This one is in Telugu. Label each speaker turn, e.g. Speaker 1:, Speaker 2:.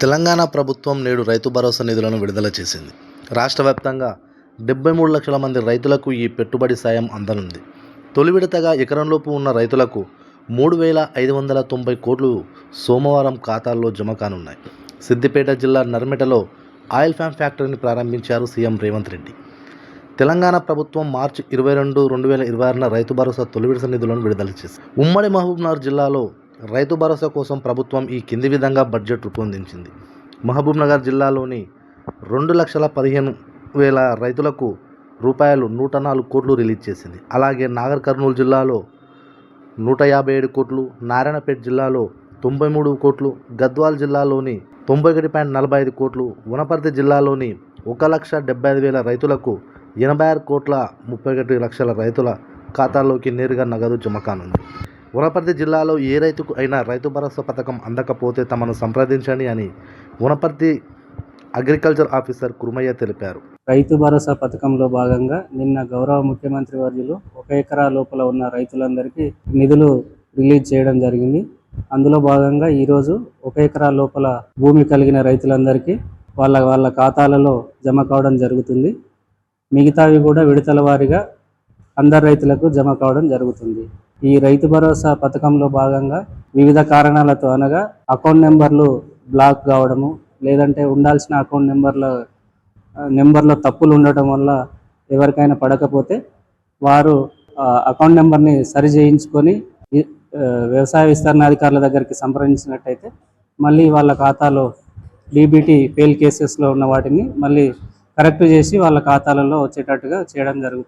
Speaker 1: తెలంగాణ ప్రభుత్వం నేడు రైతు భరోసా నిధులను విడుదల చేసింది. రాష్ట్ర వ్యాప్తంగా 73 లక్షల మంది రైతులకు ఈ పెట్టుబడి సాయం అందనుంది. తొలి విడతగా ఎకరంలోపు ఉన్న రైతులకు 3,590 కోట్లు సోమవారం ఖాతాల్లో జమ కానున్నాయి. సిద్దిపేట జిల్లా నర్మెటలో ఆయిల్ ఫామ్ ఫ్యాక్టరీని ప్రారంభించారు సీఎం రేవంత్ రెడ్డి. తెలంగాణ ప్రభుత్వం మార్చి 22, 2026న రైతు భరోసా తొలి విడత నిధులను విడుదల చేసింది. ఉమ్మడి మహబూబ్నగర్ జిల్లాలో రైతు భరోసా కోసం ప్రభుత్వం ఈ కింది విధంగా బడ్జెట్ రూపొందించింది. మహబూబ్నగర్ జిల్లాలోని 2,15,000 రైతులకు రూపాయలు 104 కోట్లు రిలీజ్ చేసింది. అలాగే నాగర్ కర్నూలు జిల్లాలో 157 కోట్లు, నారాయణపేట జిల్లాలో 93 కోట్లు, గద్వాల్ జిల్లాలోని 91.45 కోట్లు, వనపర్తి జిల్లాలోని 1,75,000 రైతులకు 86 కోట్ల 31 లక్షల రైతుల ఖాతాల్లోకి నేరుగా నగదు జమ కానుంది. వనపర్తి జిల్లాలో ఏ రైతుకు అయినా రైతు భరోసా పథకం అందకపోతే తమను సంప్రదించండి అని వనపర్తి అగ్రికల్చర్ ఆఫీసర్ కుర్మయ్య తెలిపారు.
Speaker 2: రైతు భరోసా పథకంలో భాగంగా నిన్న గౌరవ ముఖ్యమంత్రి వర్యులు 1 ఎకరా లోపల ఉన్న రైతులందరికీ నిధులు రిలీజ్ చేయడం జరిగింది. అందులో భాగంగా ఈరోజు 1 ఎకరా లోపల భూమి కలిగిన రైతులందరికీ వాళ్ళ ఖాతాలలో జమ కావడం జరుగుతుంది. మిగతావి కూడా విడతల వారీగా అందరు రైతులకు జమ కావడం జరుగుతుంది. ఈ రైతు భరోసా పథకంలో భాగంగా వివిధ కారణాలతో అనగా అకౌంట్ నెంబర్లు బ్లాక్ కావడము, లేదంటే ఉండాల్సిన అకౌంట్ నెంబర్లో తప్పులు ఉండటం వల్ల ఎవరికైనా పడకపోతే వారు అకౌంట్ నెంబర్ని సరి చేయించుకొని వ్యవసాయ విస్తరణాధికారుల దగ్గరికి సంప్రదించినట్టయితే మళ్ళీ వాళ్ళ ఖాతాలో డీబీటీ ఫెయిల్ కేసెస్లో ఉన్న వాటిని మళ్ళీ కరెక్ట్ చేసి వాళ్ళ ఖాతాలలో వచ్చేటట్టుగా చేయడం జరుగుతుంది.